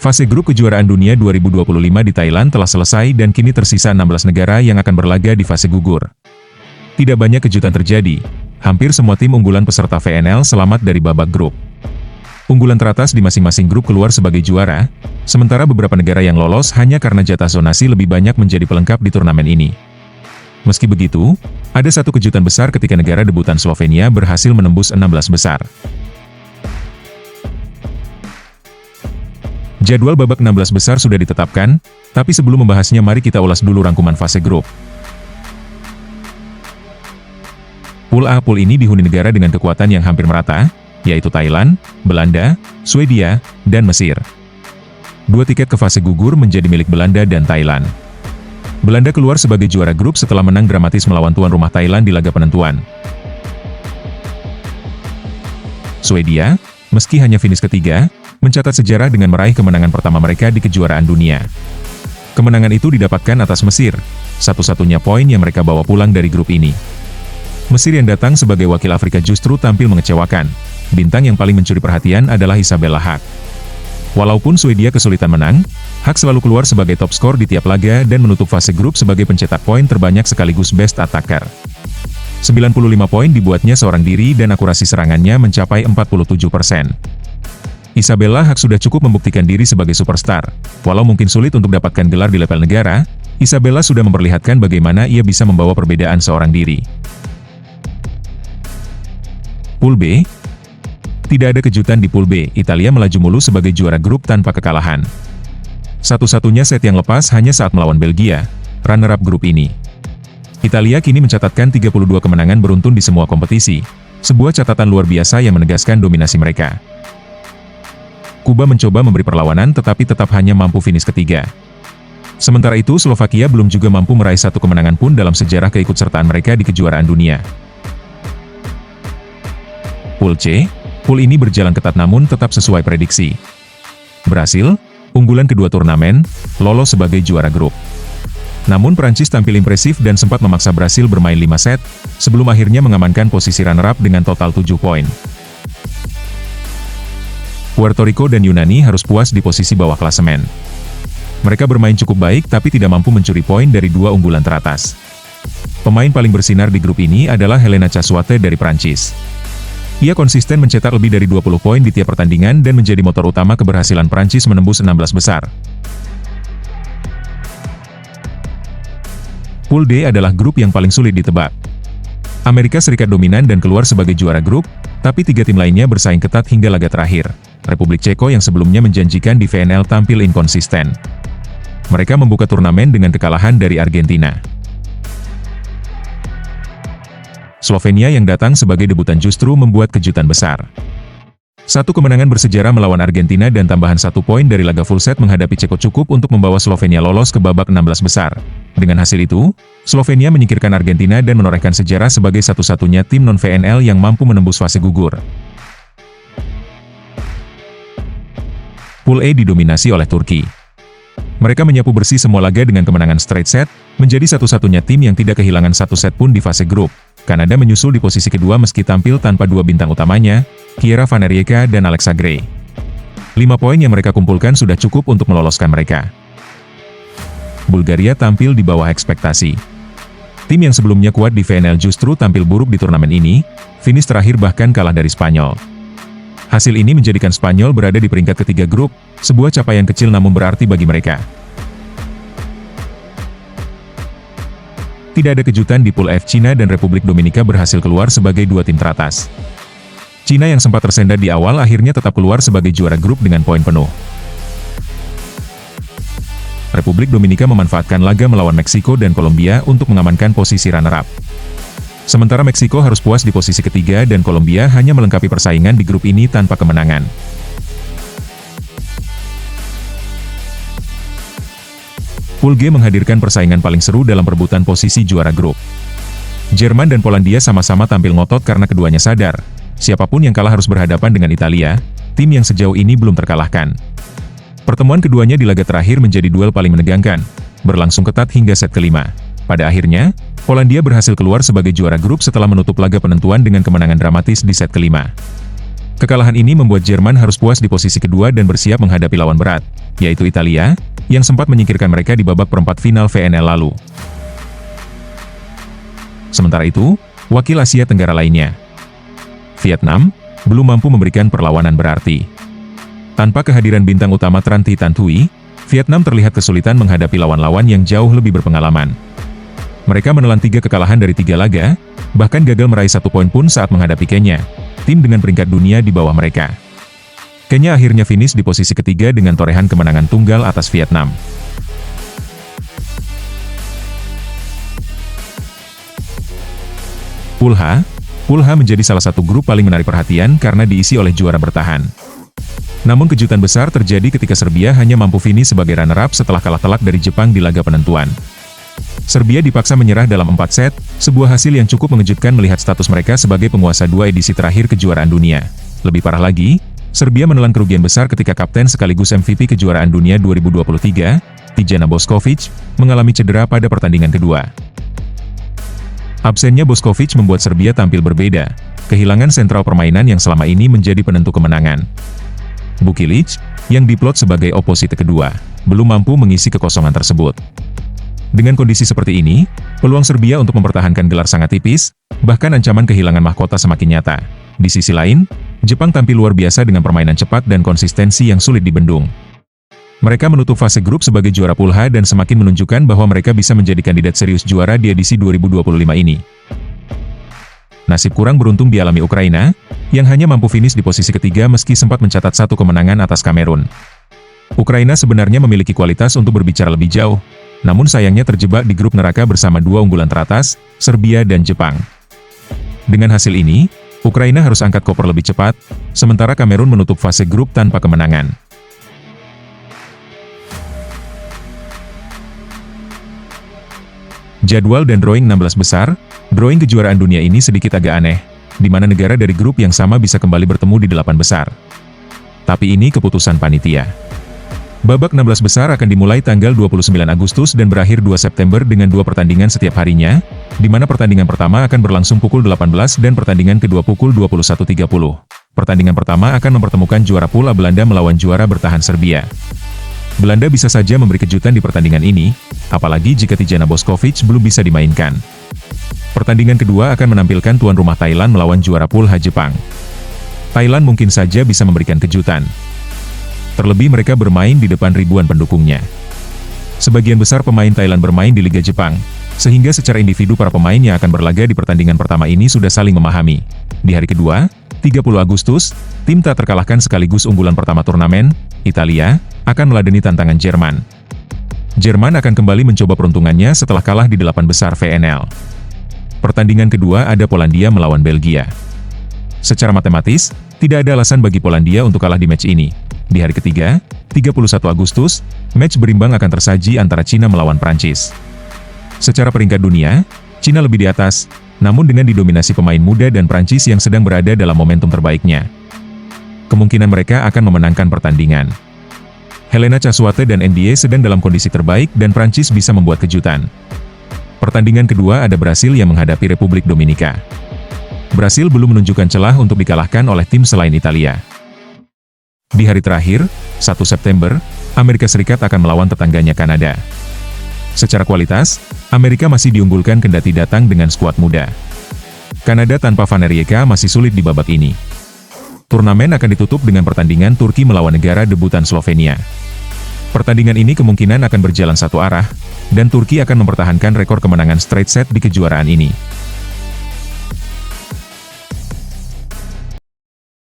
Fase grup kejuaraan dunia 2025 di Thailand telah selesai dan kini tersisa 16 negara yang akan berlaga di fase gugur. Tidak banyak kejutan terjadi, hampir semua tim unggulan peserta VNL selamat dari babak grup. Unggulan teratas di masing-masing grup keluar sebagai juara, sementara beberapa negara yang lolos hanya karena jatah zonasi lebih banyak menjadi pelengkap di turnamen ini. Meski begitu, ada satu kejutan besar ketika negara debutan Slovenia berhasil menembus 16 besar. Jadwal babak 16 besar sudah ditetapkan, tapi sebelum membahasnya mari kita ulas dulu rangkuman fase grup. Pool A. Pool ini dihuni negara dengan kekuatan yang hampir merata, yaitu Thailand, Belanda, Swedia, dan Mesir. 2 tiket ke fase gugur menjadi milik Belanda dan Thailand. Belanda keluar sebagai juara grup setelah menang dramatis melawan tuan rumah Thailand di laga penentuan. Swedia, meski hanya finish ketiga, mencatat sejarah dengan meraih kemenangan pertama mereka di kejuaraan dunia. Kemenangan itu didapatkan atas Mesir, satu-satunya poin yang mereka bawa pulang dari grup ini. Mesir yang datang sebagai wakil Afrika justru tampil mengecewakan. Bintang yang paling mencuri perhatian adalah Isabella Haak. Walaupun Swedia kesulitan menang, Haak selalu keluar sebagai top skor di tiap laga dan menutup fase grup sebagai pencetak poin terbanyak sekaligus best attacker. 95 poin dibuatnya seorang diri dan akurasi serangannya mencapai 47%. Isabella Haak sudah cukup membuktikan diri sebagai superstar. Walau mungkin sulit untuk dapatkan gelar di level negara, Isabella sudah memperlihatkan bagaimana ia bisa membawa perbedaan seorang diri. Pool B. Tidak ada kejutan di Pool B, Italia melaju mulus sebagai juara grup tanpa kekalahan. Satu-satunya set yang lepas hanya saat melawan Belgia, runner-up grup ini. Italia kini mencatatkan 32 kemenangan beruntun di semua kompetisi, sebuah catatan luar biasa yang menegaskan dominasi mereka. Kuba mencoba memberi perlawanan tetapi tetap hanya mampu finish ketiga. Sementara itu Slovakia belum juga mampu meraih satu kemenangan pun dalam sejarah keikutsertaan mereka di kejuaraan dunia. Pool C. Pool ini berjalan ketat namun tetap sesuai prediksi. Brasil, unggulan kedua turnamen, lolos sebagai juara grup. Namun Prancis tampil impresif dan sempat memaksa Brasil bermain 5 set, sebelum akhirnya mengamankan posisi runner-up dengan total 7 poin. Puerto Rico dan Yunani harus puas di posisi bawah klasemen. Mereka bermain cukup baik tapi tidak mampu mencuri poin dari 2 unggulan teratas. Pemain paling bersinar di grup ini adalah Helena Cassuate dari Prancis. Ia konsisten mencetak lebih dari 20 poin di tiap pertandingan dan menjadi motor utama keberhasilan Prancis menembus 16 besar. Pool D adalah grup yang paling sulit ditebak. Amerika Serikat dominan dan keluar sebagai juara grup, tapi 3 tim lainnya bersaing ketat hingga laga terakhir. Republik Ceko yang sebelumnya menjanjikan di VNL tampil inkonsisten. Mereka membuka turnamen dengan kekalahan dari Argentina. Slovenia yang datang sebagai debutan justru membuat kejutan besar. 1 kemenangan bersejarah melawan Argentina dan tambahan 1 poin dari laga full set menghadapi Ceko cukup untuk membawa Slovenia lolos ke babak 16 besar. Dengan hasil itu, Slovenia menyingkirkan Argentina dan menorehkan sejarah sebagai satu-satunya tim non-VNL yang mampu menembus fase gugur. Pool E didominasi oleh Turki. Mereka menyapu bersih semua laga dengan kemenangan straight set, menjadi satu-satunya tim yang tidak kehilangan 1 set pun di fase grup. Kanada menyusul di posisi kedua meski tampil tanpa 2 bintang utamanya, Kiera Van Rijeka dan Alexa Gray. 5 poin yang mereka kumpulkan sudah cukup untuk meloloskan mereka. Bulgaria tampil di bawah ekspektasi. Tim yang sebelumnya kuat di VNL justru tampil buruk di turnamen ini, finish terakhir bahkan kalah dari Spanyol. Hasil ini menjadikan Spanyol berada di peringkat ketiga grup, sebuah capaian kecil namun berarti bagi mereka. Tidak ada kejutan di Pool F. Cina dan Republik Dominika berhasil keluar sebagai 2 tim teratas. Cina yang sempat tersendat di awal akhirnya tetap keluar sebagai juara grup dengan poin penuh. Republik Dominika memanfaatkan laga melawan Meksiko dan Kolombia untuk mengamankan posisi runner-up. Sementara Meksiko harus puas di posisi ketiga dan Kolombia hanya melengkapi persaingan di grup ini tanpa kemenangan. Pool G menghadirkan persaingan paling seru dalam perebutan posisi juara grup. Jerman dan Polandia sama-sama tampil ngotot karena keduanya sadar, siapapun yang kalah harus berhadapan dengan Italia, tim yang sejauh ini belum terkalahkan. Pertemuan keduanya di laga terakhir menjadi duel paling menegangkan, berlangsung ketat hingga set kelima. Pada akhirnya, Polandia berhasil keluar sebagai juara grup setelah menutup laga penentuan dengan kemenangan dramatis di set kelima. Kekalahan ini membuat Jerman harus puas di posisi kedua dan bersiap menghadapi lawan berat, yaitu Italia, yang sempat menyingkirkan mereka di babak perempat final VNL lalu. Sementara itu, wakil Asia Tenggara lainnya, Vietnam, belum mampu memberikan perlawanan berarti. Tanpa kehadiran bintang utama Tran Thi Tan Thuy, Vietnam terlihat kesulitan menghadapi lawan-lawan yang jauh lebih berpengalaman. Mereka menelan 3 kekalahan dari 3 laga, bahkan gagal meraih 1 poin pun saat menghadapi Kenya, tim dengan peringkat dunia di bawah mereka. Kenya akhirnya finish di posisi ketiga dengan torehan kemenangan tunggal atas Vietnam. Pool H menjadi salah satu grup paling menarik perhatian karena diisi oleh juara bertahan. Namun kejutan besar terjadi ketika Serbia hanya mampu finish sebagai runner-up setelah kalah telak dari Jepang di laga penentuan. Serbia dipaksa menyerah dalam 4 set, sebuah hasil yang cukup mengejutkan melihat status mereka sebagai penguasa 2 edisi terakhir kejuaraan dunia. Lebih parah lagi, Serbia menelan kerugian besar ketika kapten sekaligus MVP kejuaraan dunia 2023, Tijana Bošković, mengalami cedera pada pertandingan kedua. Absennya Bošković membuat Serbia tampil berbeda, kehilangan sentral permainan yang selama ini menjadi penentu kemenangan. Bukilić, yang diplot sebagai oposite kedua, belum mampu mengisi kekosongan tersebut. Dengan kondisi seperti ini, peluang Serbia untuk mempertahankan gelar sangat tipis, bahkan ancaman kehilangan mahkota semakin nyata. Di sisi lain, Jepang tampil luar biasa dengan permainan cepat dan konsistensi yang sulit dibendung. Mereka menutup fase grup sebagai juara Pool H dan semakin menunjukkan bahwa mereka bisa menjadi kandidat serius juara di edisi 2025 ini. Nasib kurang beruntung dialami Ukraina, yang hanya mampu finish di posisi ketiga meski sempat mencatat 1 kemenangan atas Kamerun. Ukraina sebenarnya memiliki kualitas untuk berbicara lebih jauh, namun sayangnya terjebak di grup neraka bersama 2 unggulan teratas, Serbia dan Jepang. Dengan hasil ini, Ukraina harus angkat koper lebih cepat, sementara Kamerun menutup fase grup tanpa kemenangan. Jadwal dan drawing 16 besar, drawing kejuaraan dunia ini sedikit agak aneh, di mana negara dari grup yang sama bisa kembali bertemu di 8 besar. Tapi ini keputusan panitia. Babak 16 besar akan dimulai tanggal 29 Agustus dan berakhir 2 September dengan 2 pertandingan setiap harinya, di mana pertandingan pertama akan berlangsung pukul 18 dan pertandingan kedua pukul 21.30. Pertandingan pertama akan mempertemukan juara Pool A Belanda melawan juara bertahan Serbia. Belanda bisa saja memberi kejutan di pertandingan ini, apalagi jika Tijana Bošković belum bisa dimainkan. Pertandingan kedua akan menampilkan tuan rumah Thailand melawan juara Pool H Jepang. Thailand mungkin saja bisa memberikan kejutan. Terlebih mereka bermain di depan ribuan pendukungnya. Sebagian besar pemain Thailand bermain di Liga Jepang, sehingga secara individu para pemain yang akan berlaga di pertandingan pertama ini sudah saling memahami. Di hari kedua, 30 Agustus, tim tak terkalahkan sekaligus unggulan pertama turnamen, Italia, akan meladeni tantangan Jerman. Jerman akan kembali mencoba peruntungannya setelah kalah di 8 besar VNL. Pertandingan kedua ada Polandia melawan Belgia. Secara matematis, tidak ada alasan bagi Polandia untuk kalah di match ini. Di hari ketiga, 31 Agustus, match berimbang akan tersaji antara Cina melawan Prancis. Secara peringkat dunia, Cina lebih di atas, namun dengan didominasi pemain muda dan Prancis yang sedang berada dalam momentum terbaiknya. Kemungkinan mereka akan memenangkan pertandingan. Helena Casuate dan NBA sedang dalam kondisi terbaik dan Prancis bisa membuat kejutan. Pertandingan kedua ada Brasil yang menghadapi Republik Dominika. Brasil belum menunjukkan celah untuk dikalahkan oleh tim selain Italia. Di hari terakhir, 1 September, Amerika Serikat akan melawan tetangganya Kanada. Secara kualitas, Amerika masih diunggulkan kendati datang dengan skuad muda. Kanada tanpa Van Rijeka masih sulit di babak ini. Turnamen akan ditutup dengan pertandingan Turki melawan negara debutan Slovenia. Pertandingan ini kemungkinan akan berjalan satu arah, dan Turki akan mempertahankan rekor kemenangan straight set di kejuaraan ini.